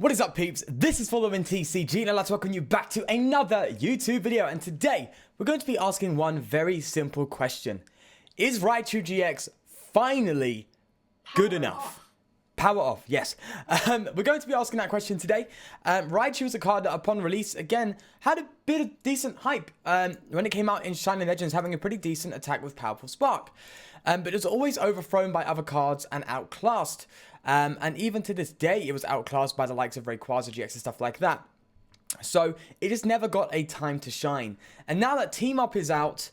What is up, peeps? This is Following TCG, and I'd like to welcome you back to another YouTube video. And today, we're going to be asking one very simple question. Is Raichu GX finally good enough? Power off, yes. We're going to be asking that question today. Raichu is a card that, upon release, again, had a bit of decent hype. When it came out in Shining Legends, having a pretty decent attack with Powerful Spark. But it was always overthrown by other cards and outclassed. And even to this day, it was outclassed by the likes of Quagsire GX and stuff like that. So it just never got a time to shine. And now that Team Up is out,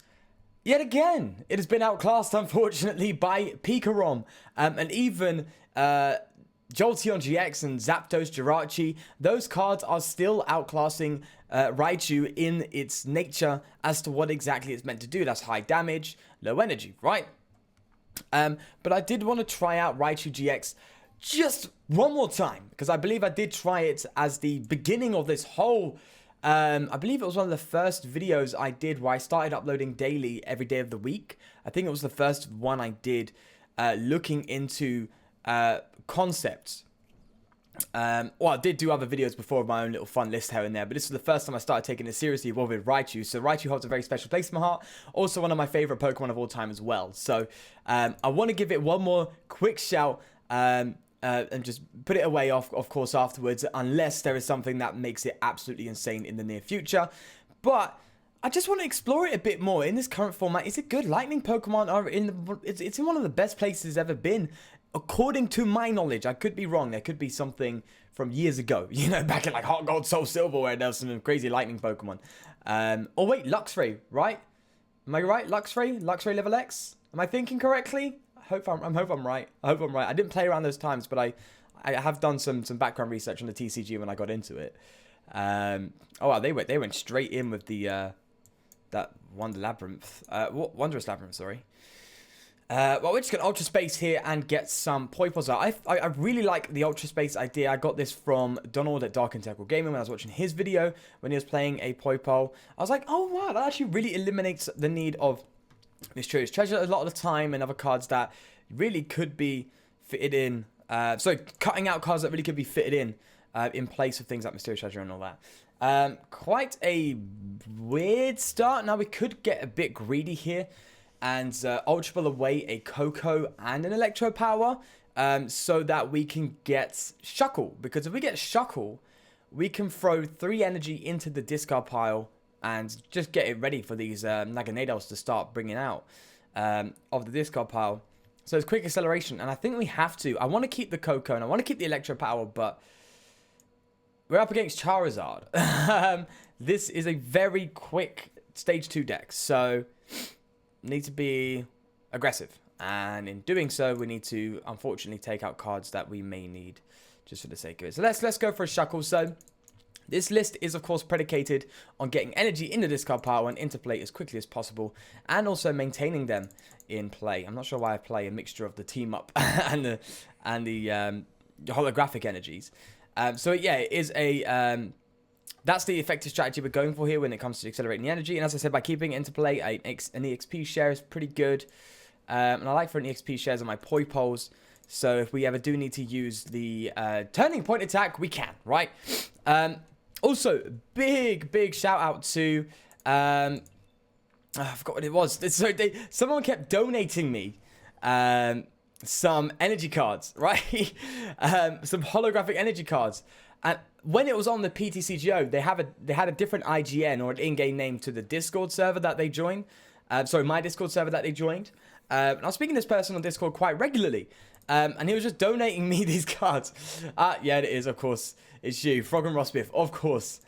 yet again, it has been outclassed, unfortunately, by Pikarom. And even Jolteon GX and Zapdos Jirachi, those cards are still outclassing Raichu in its nature as to what exactly it's meant to do. That's high damage, low energy, right? But I did want to try out Raichu GX just one more time, because I believe I did try it as the beginning of this whole, I believe it was one of the first videos I did where I started uploading daily every day of the week. I think it was the first one I did looking into concepts. Well, I did do other videos before of my own little fun list here and there, but this was the first time I started taking it seriously with Raichu. So Raichu holds a very special place in my heart. Also one of my favorite Pokemon of all time as well. So I want to give it one more quick shout and just put it away of course afterwards, unless there is something that makes it absolutely insane in the near future. But I just want to explore it a bit more in this current format. Is it good? Lightning Pokemon are it's in one of the best places it's ever been. According to my knowledge, I could be wrong. There could be something from years ago, you know, back in like Heart Gold, Soul Silver, where there was some crazy lightning Pokemon. Oh wait, Luxray, right? Am I right? Luxray level X? Am I thinking correctly? I hope I'm right. I hope I'm right. I didn't play around those times, but I have done some background research on the TCG when I got into it. Oh wow, they went straight in with the that Wondrous Labyrinth, sorry. Well, we're just going to Ultra Space here and get some Poipos out. I really like the Ultra Space idea. I got this from Donald at Dark Integral Gaming when I was watching his video when he was playing a Poipo. I was like, oh wow, that actually really eliminates the need of Mysterious Treasure a lot of the time and other cards that really could be fitted in. So cutting out cards that really could be fitted in place of things like Mysterious Treasure and all that. Quite a weird start. Now we could get a bit greedy here and Ultra Ball away a Coco and an Electro Power so that we can get Shuckle. Because if we get Shuckle, we can throw 3 energy into the discard pile and just get it ready for these Naganados to start bringing out of the discard pile. So it's quick acceleration, and I think we have to. I want to keep the Coco and I want to keep the Electro Power, but we're up against Charizard. This is a very quick Stage 2 deck, so need to be aggressive, and in doing so we need to unfortunately take out cards that we may need just for the sake of it. So let's go for a Shuckle. So this list is of course predicated on getting energy in the discard pile and into play as quickly as possible, and also maintaining them in play. I'm not sure why I play a mixture of the Team Up and the holographic energies. So yeah, it is a that's the effective strategy we're going for here when it comes to accelerating the energy. And as I said, by keeping it into play, an EXP share is pretty good. And I like for an EXP shares on my Poipos. So if we ever do need to use the Turning Point attack, we can, right? Also, big shout out to I forgot what it was. So someone kept donating me some energy cards, right? Some holographic energy cards. And when it was on the PTCGO, they had a different IGN or an in-game name to the Discord server that they joined. Sorry, my Discord server that they joined. And I was speaking to this person on Discord quite regularly. And he was just donating me these cards. Yeah, it is, of course. It's you, Frog and Rossbiff, of course.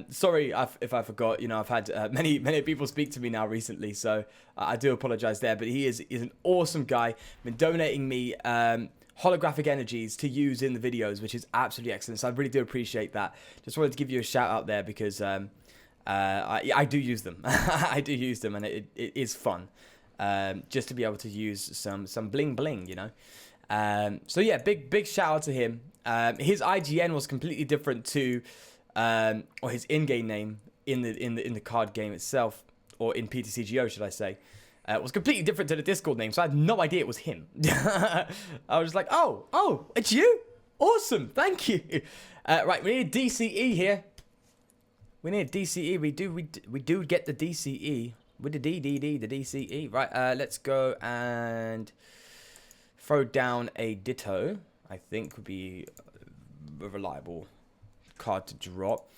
Sorry if I forgot. You know, I've had many people speak to me now recently, so I do apologize there. But he is an awesome guy. Been donating me holographic energies to use in the videos, which is absolutely excellent. So I really do appreciate that. Just wanted to give you a shout out there because I do use them. I do use them, and it is fun just to be able to use some bling, you know. So yeah, big shout out to him. His IGN was completely different to or his in-game name in the card game itself, or in PTCGO, should I say. Was completely different to the Discord name, so I had no idea it was him. I was like, oh, it's you? Awesome, thank you. Right, we need a DCE here. We need a DCE. We do get the DCE. With the the DCE. Right, let's go and throw down a Ditto. I think would be a reliable card to drop.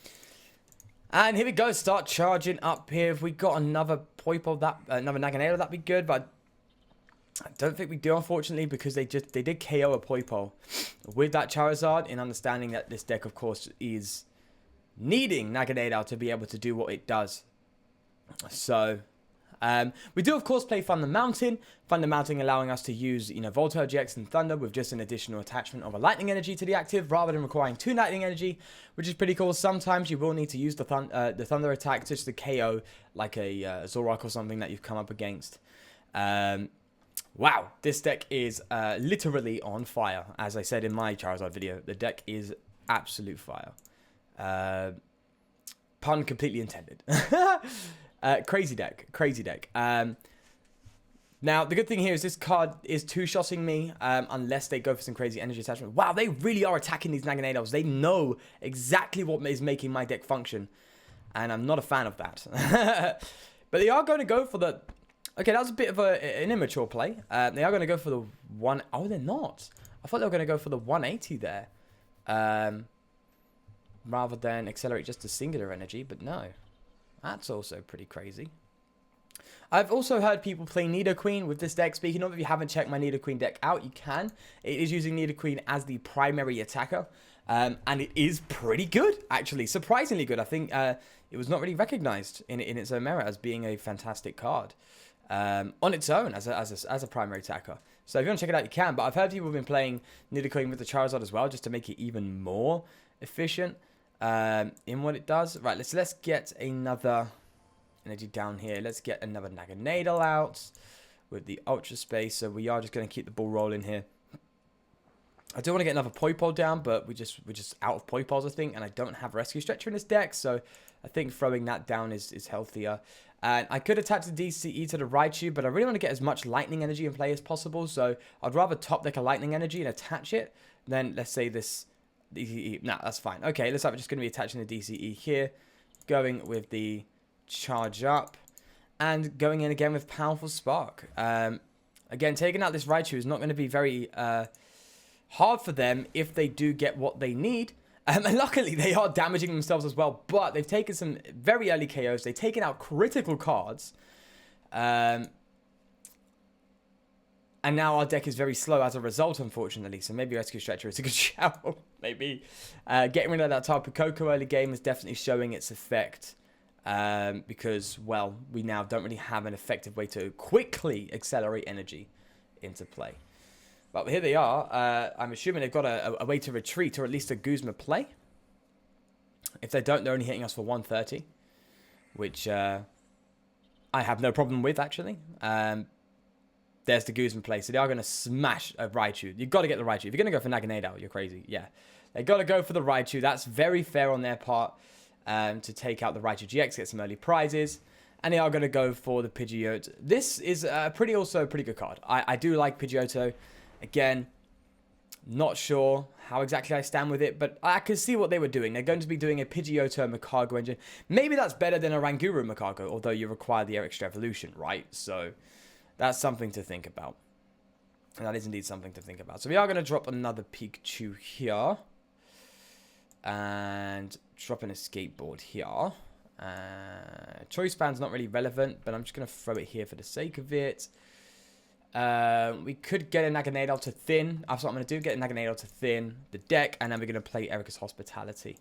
And here we go. Start charging up here. If we got another Poipo, another Naganadel, that'd be good. But I don't think we do, unfortunately, because they did KO a Poipo with that Charizard. In understanding that this deck, of course, is needing Naganadel to be able to do what it does. So, we do, of course, play Thunder Mountain. Thunder Mountain allowing us to use, Voltorb GX and Thunder with just an additional attachment of a Lightning Energy to the active, rather than requiring 2 Lightning Energy, which is pretty cool. Sometimes you will need to use the Thunder attack just to KO, like a Zoroark or something that you've come up against. Wow, this deck is literally on fire. As I said in my Charizard video, the deck is absolute fire. Pun completely intended. Crazy deck. Now, the good thing here is this card is two-shotting me, unless they go for some crazy energy attachment. Wow, they really are attacking these Naganadels. They know exactly what is making my deck function, and I'm not a fan of that. But they are going to go for the... Okay, that was a bit of an immature play. They are going to go for the one... Oh, they're not. I thought they were going to go for the 180 there. Rather than accelerate just a singular energy, but no. That's also pretty crazy. I've also heard people play Nidoqueen with this deck. Speaking of, if you haven't checked my Nidoqueen deck out, you can. It is using Nidoqueen as the primary attacker. And it is pretty good, actually. Surprisingly good. I think it was not really recognized in its own merit as being a fantastic card. On its own as a primary attacker. So if you want to check it out, you can. But I've heard people have been playing Nidoqueen with the Charizard as well, just to make it even more efficient in what it does. Right, let's get another energy down here. Let's get another Naganadel out with the Ultra Space. So we are just going to keep the ball rolling here. I do want to get another Poipole down, but we're just out of Poipoles, I think, and I don't have Rescue Stretcher in this deck, so I think throwing that down is healthier. And I could attach the DCE to the Raichu, but I really want to get as much Lightning Energy in play as possible, so I'd rather top deck a Lightning Energy and attach it than, let's say, this DCE. No, that's fine. Okay, looks like we're just going to be attaching the DCE here, going with the Charge Up, and going in again with Powerful Spark. Again, taking out this Raichu is not going to be very hard for them if they do get what they need. And luckily, they are damaging themselves as well. But they've taken some very early KOs. They've taken out critical cards. And now our deck is very slow as a result, unfortunately. So maybe Rescue Stretcher is a good shout. Maybe. Getting rid of that Tapu Koko early game is definitely showing its effect. Because, well, we now don't really have an effective way to quickly accelerate energy into play. But here they are. I'm assuming they've got a way to retreat, or at least a Guzma play. If they don't, they're only hitting us for 130. Which I have no problem with, actually. There's the Guzma play. So they are going to smash a Raichu. You've got to get the Raichu. If you're going to go for Naganadel, you're crazy. Yeah. They've got to go for the Raichu. That's very fair on their part. To take out the Raichu GX, get some early prizes. And they are going to go for the Pidgeotto. This is also a pretty good card. I do like Pidgeotto. Again, not sure how exactly I stand with it, but I can see what they were doing. They're going to be doing a Pidgeotto Macargo engine. Maybe that's better than a Ranguru Macargo, although you require the extra evolution, right? So that's something to think about. And that is indeed something to think about. So we are going to drop another Pikachu here. And drop in a skateboard here. Choice Band's not really relevant, but I'm just going to throw it here for the sake of it. We could get a Naganadel to thin. That's what I'm going to do. Get a Naganadel to thin the deck, and then we're going to play Erica's Hospitality.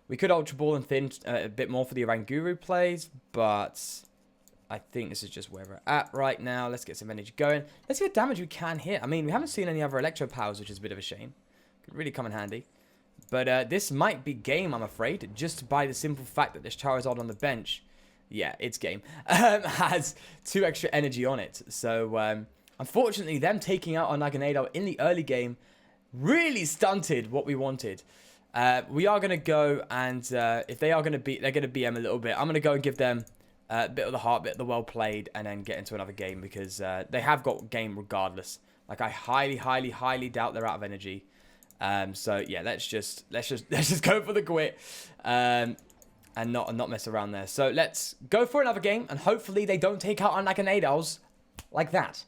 We could Ultra Ball and thin a bit more for the Oranguru plays, but I think this is just where we're at right now. Let's get some energy going. Let's see what damage we can hit. I mean, we haven't seen any other Electro Powers, which is a bit of a shame. Could really come in handy. But this might be game, I'm afraid, just by the simple fact that this Charizard on the bench, yeah, it's game, has 2 extra energy on it. So, unfortunately, them taking out our Naganadel in the early game really stunted what we wanted. We are going to go and, if they are going to beat, they're going to BM a little bit. I'm going to go and give them a bit of the heart, bit of the well played, and then get into another game because they have got game regardless. Like, I highly, highly, highly doubt they're out of energy. So yeah, let's just go for the quit, and not mess around there. So let's go for another game, and hopefully they don't take out our Naganadals like that,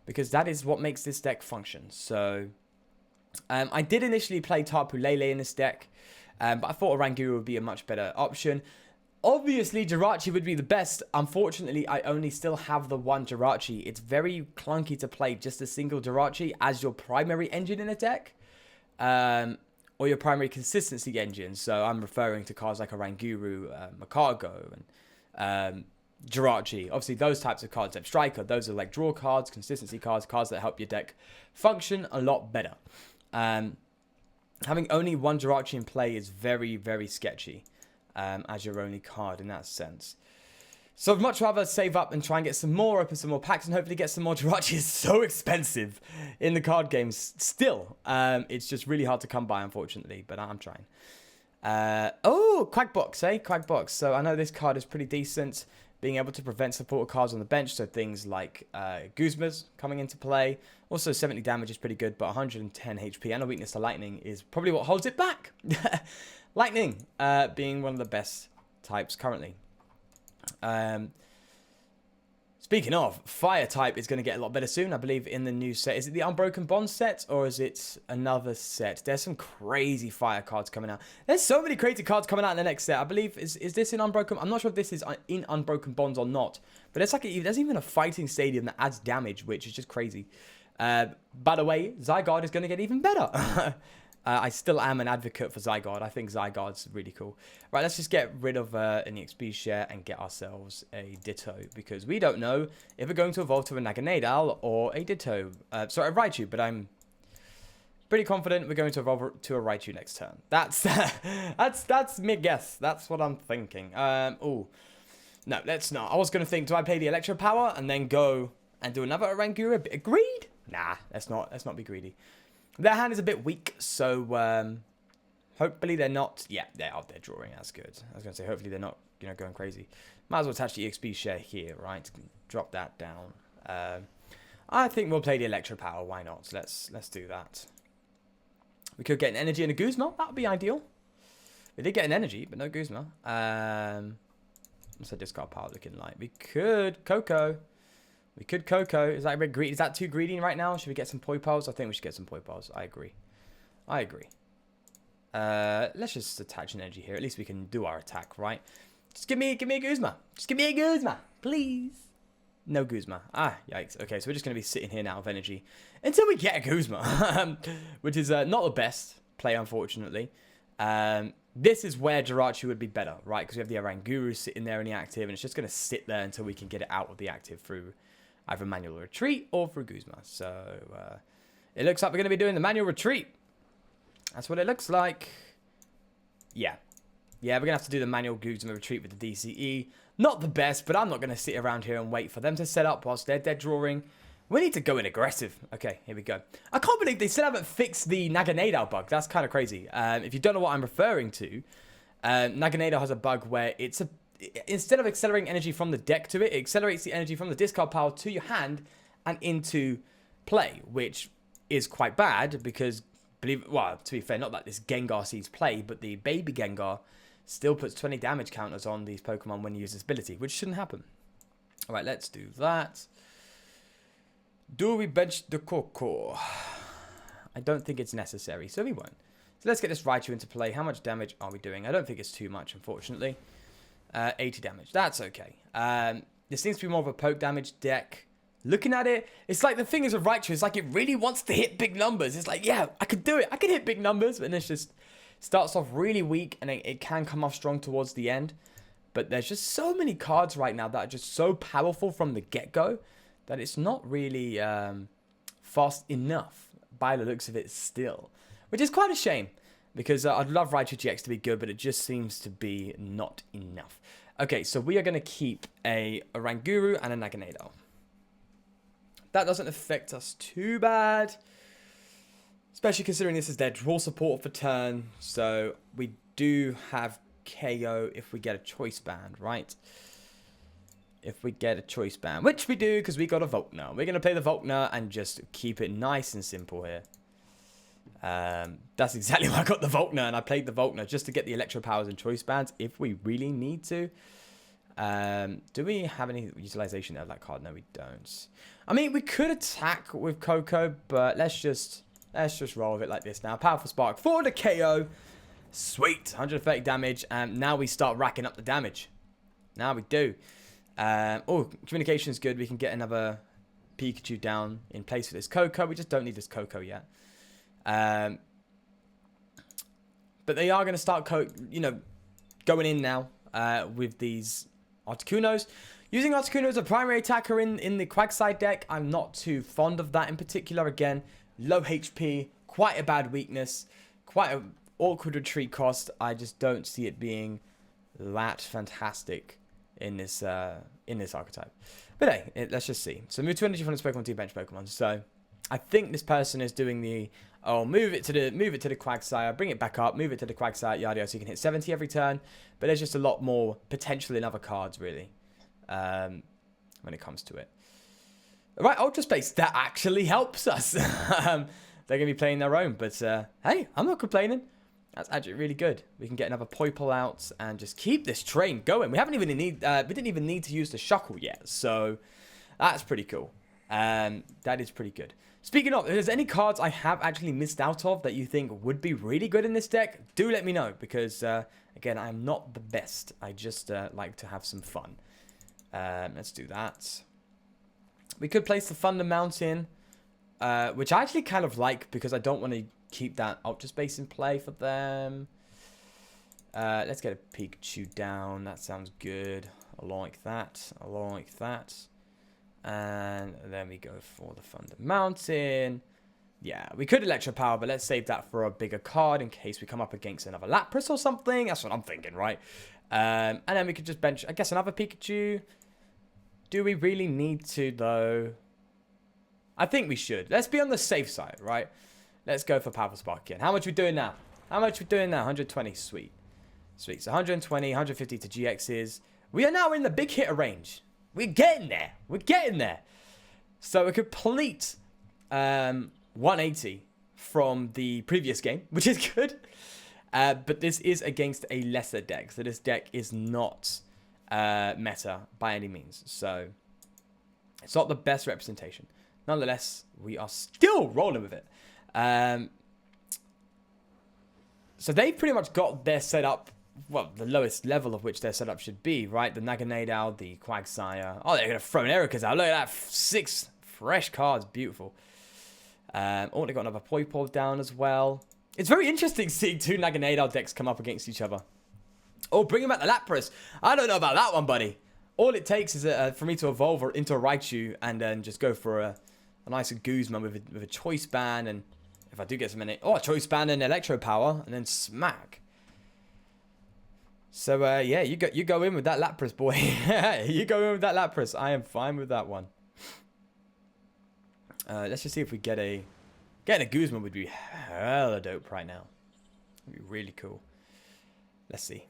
because that is what makes this deck function. So I did initially play Tapu Lele in this deck, but I thought a Ranguru would be a much better option. Obviously, Jirachi would be the best. Unfortunately, I only still have the one Jirachi. It's very clunky to play just a single Jirachi as your primary engine in a deck, or your primary consistency engine. So I'm referring to cards like a Ranguru, Makago, and Jirachi. Obviously, those types of cards. Striker, those are like draw cards, consistency cards, cards that help your deck function a lot better. Having only one Jirachi in play is very, very sketchy. As your only card in that sense. So I'd much rather save up and try and get some more, open some more packs, and hopefully get some more Jirachi. It's so expensive in the card games still. It's just really hard to come by, unfortunately, but I'm trying. Oh, Quackbox, eh? Quackbox. So I know this card is pretty decent, being able to prevent supporter cards on the bench, so things like Guzma's coming into play. Also, 70 damage is pretty good, but 110 HP and a weakness to lightning is probably what holds it back. Lightning being one of the best types currently. Speaking of, fire type is going to get a lot better soon, I believe, in the new set. Is it the Unbroken Bond set, or is it another set? There's some crazy fire cards coming out. There's so many crazy cards coming out in the next set. I believe, is this in Unbroken? I'm not sure if this is in Unbroken Bonds or not. But there's even a fighting stadium that adds damage, which is just crazy. By the way, Zygarde is going to get even better. I still am an advocate for Zygarde. I think Zygarde's really cool. Right, let's just get rid of an EXP share and get ourselves a Ditto, because we don't know if we're going to evolve to a Naganadal or a Ditto. Sorry, a Raichu, but I'm pretty confident we're going to evolve to a Raichu next turn. That's my guess. That's what I'm thinking. Oh, no, let's not. I was going to think, do I play the Electro Power and then go and do another Oranguru? A bit of greed? Nah, let's not be greedy. Their hand is a bit weak, so hopefully they're not... Yeah, they're drawing. That's good. I was going to say, hopefully they're not, going crazy. Might as well attach the EXP share here, right? Drop that down. I think we'll play the Electro Power. Why not? So let's do that. We could get an Energy and a Guzma. That would be ideal. We did get an Energy, but no Guzma. What's that discard power looking like? We could Coco. We could Coco. Is that a bit greedy? Is that too greedy right now? Should we get some Poipals? I think we should get some Poipals. I agree. Let's just attach an Energy here. At least we can do our attack, right? Just give me a Guzma. Just give me a Guzma, please. No Guzma. Ah, yikes. Okay, so we're just going to be sitting here now with Energy until we get a Guzma, which is not the best play, unfortunately. This is where Jirachi would be better, right? Because we have the Oranguru sitting there in the active, and it's just going to sit there until we can get it out of the active through either manual retreat or through Guzma. So it looks like we're going to be doing the manual retreat. That's what it looks like. Yeah, we're going to have to do the manual Guzma retreat with the DCE. Not the best, but I'm not going to sit around here and wait for them to set up whilst they're dead drawing. We need to go in aggressive. Okay, here we go. I can't believe they still haven't fixed the Naganadal bug. That's kind of crazy. If you don't know what I'm referring to, Naganadal has a bug where instead of accelerating energy from the deck to it, it accelerates the energy from the discard pile to your hand and into play, which is quite bad because, to be fair, not that this Gengar sees play, but the baby Gengar still puts 20 damage counters on these Pokemon when you use this ability, which shouldn't happen. All right, let's do that. Do we bench the Coco? I don't think it's necessary, so we won't. So let's get this Raichu into play. How much damage are we doing? I don't think it's too much, unfortunately. 80 damage. That's okay. This seems to be more of a poke damage deck. Looking at it, it's like the thing is with Raichu, it's like it really wants to hit big numbers. It's like, yeah, I could do it. I can hit big numbers. And it's just starts off really weak, and it can come off strong towards the end. But there's just so many cards right now that are just so powerful from the get-go that it's not really fast enough by the looks of it still. Which is quite a shame, because I'd love Raichu GX to be good, but it just seems to be not enough. Okay, so we are going to keep a Oranguru and a Naganadal. That doesn't affect us too bad, especially considering this is their draw support for turn. So we do have KO if we get a choice band, right? If we get a choice band, which we do because we got a Volkner. We're going to play the Volkner and just keep it nice and simple here. That's exactly why I got the Volkner, and I played the Volkner just to get the Electro Powers and Choice Bands if we really need to. Do we have any utilization of that card? No, we don't. I mean, we could attack with Coco, but let's just roll with it like this now. Powerful Spark for the KO. Sweet, 130 damage, and now we start racking up the damage. Now we do. Oh, communication is good. We can get another Pikachu down in place for this Coco. We just don't need this Coco yet. But they are going to start, going in now with these Articunos. Using Articuno as a primary attacker in the Quagsire deck, I'm not too fond of that in particular. Again, low HP, quite a bad weakness, quite an awkward retreat cost. I just don't see it being that fantastic in this archetype. But hey, let's just see. So move 2 energy from this Pokemon to bench Pokemon. So I think this person is doing the move it to the Quagsire, bring it back up, move it to the Quagsire, yada yada, so you can hit 70 every turn. But there's just a lot more potential in other cards, really, when it comes to it. Right, Ultra Space, that actually helps us. They're going to be playing their own, but hey, I'm not complaining. That's actually really good. We can get another Poipole out and just keep this train going. We didn't even need to use the Shuckle yet, so that's pretty cool. That is pretty good. Speaking of, if there's any cards I have actually missed out of that you think would be really good in this deck, do let me know, because again, I'm not the best. I just like to have some fun. Let's do that. We could place the Thunder Mountain, which I actually kind of like because I don't want to keep that Ultra Space in play for them. Let's get a Pikachu down. That sounds good. I like that. I like that. And then we go for the Thunder Mountain. Yeah, we could Electro Power, but let's save that for a bigger card in case we come up against another Lapras or something. That's what I'm thinking, right? And then we could just bench, I guess, another Pikachu. Do we really need to, though? I think we should. Let's be on the safe side, right? Let's go for Powerful Spark again. How much are we doing now? How much are we doing now? 120. Sweet. Sweet. So 120, 150 to GXs. We are now in the big hitter range. We're getting there. We're getting there. So a complete 180 from the previous game, which is good. But this is against a lesser deck. So this deck is not meta by any means. So it's not the best representation. Nonetheless, we are still rolling with it. So they've pretty much got their setup, well, the lowest level of which their setup should be, right? The Naganadel, the Quagsire. Oh, they're going to throw an Ericas out. Look at that. 6 fresh cards. Beautiful. Oh, they got another Poipole down as well. It's very interesting seeing 2 Naganadel decks come up against each other. Oh, bring him back the Lapras. I don't know about that one, buddy. All it takes is for me to evolve into a Raichu and then just go for a nice Guzma with a Choice Band. And if I do get some a Choice Band and Electro Power, and then smack. So, yeah, you go in with that Lapras, boy. You go in with that Lapras. I am fine with that one. Let's just see if we get a... Getting a Guzma would be hella dope right now. Would be really cool. Let's see.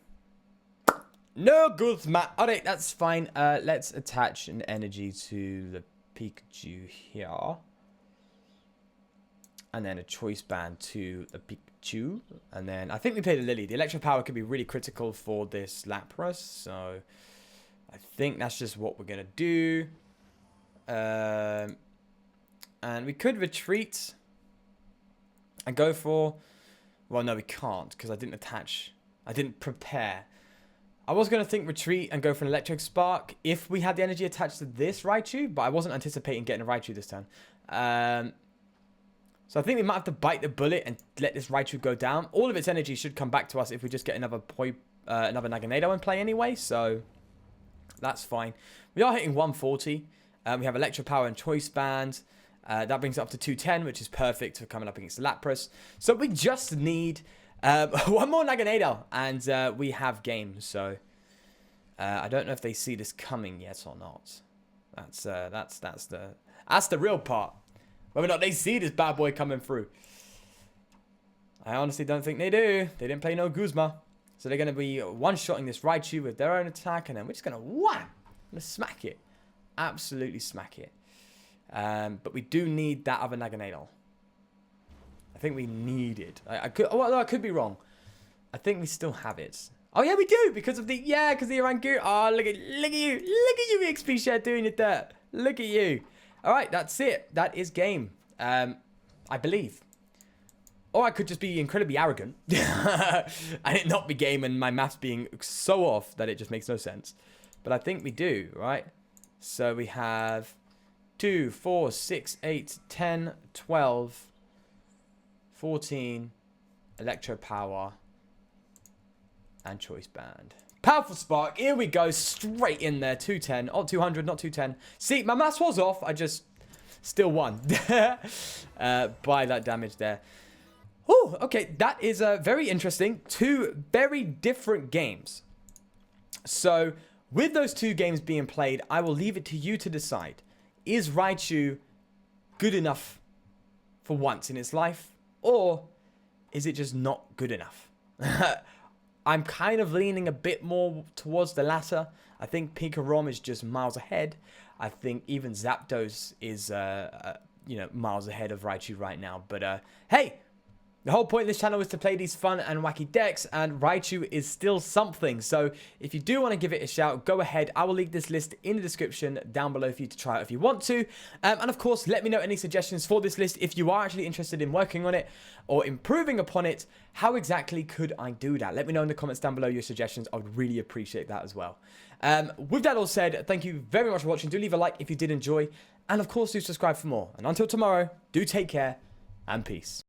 No Guzma. Alright, that's fine. Let's attach an energy to the Pikachu here. And then a Choice Band to the Pikachu. And then I think we played a Lily. The Electro Power could be really critical for this Lapras. So I think that's just what we're going to do. And we could retreat and go for... Well, no, we can't because I didn't attach... I didn't prepare. I was going to think retreat and go for an Electric Spark if we had the energy attached to this Raichu, but I wasn't anticipating getting a Raichu this turn. So I think we might have to bite the bullet and let this Raichu go down. All of its energy should come back to us if we just get another Naganadel in play anyway, so that's fine. We are hitting 140. We have Electro Power and Choice Band. That brings it up to 210, which is perfect for coming up against the Lapras. So we just need one more Naganadel, and we have game. So I don't know if they see this coming yet or not. That's the real part. Whether or not they see this bad boy coming through. I honestly don't think they do. They didn't play no Guzma. So they're going to be one-shotting this Raichu with their own attack, and then we're just going to wham! Let's smack it. Absolutely smack it. But we do need that other Naganadel. I think we need it. I could, well, no, I could be wrong. I think we still have it. Oh yeah, we do because of the because the Orangu. Oh, look at you, XP share doing it there. Look at you. All right, that's it. That is game. I believe. Or I could just be incredibly arrogant and it not be game and my maths being so off that it just makes no sense. But I think we do, right? So we have 2, 4, 6, 8, 10, 12, 14, Electro Power, and Choice Band. Powerful Spark. Here we go. Straight in there. 210. Oh, 200, not 210. See, my maths was off. I just still won by that damage there. Oh, okay. That is very interesting. 2 very different games. So, with those 2 games being played, I will leave it to you to decide. Is Raichu good enough for once in its life? Or is it just not good enough? I'm kind of leaning a bit more towards the latter. I think Pikarom is just miles ahead. I think even Zapdos is, miles ahead of Raichu right now. But, hey! The whole point of this channel is to play these fun and wacky decks, and Raichu is still something. So if you do want to give it a shout, go ahead. I will link this list in the description down below for you to try it if you want to. And of course, let me know any suggestions for this list. If you are actually interested in working on it or improving upon it, how exactly could I do that? Let me know in the comments down below your suggestions. I would really appreciate that as well. With that all said, thank you very much for watching. Do leave a like if you did enjoy. And of course, do subscribe for more. And until tomorrow, do take care and peace.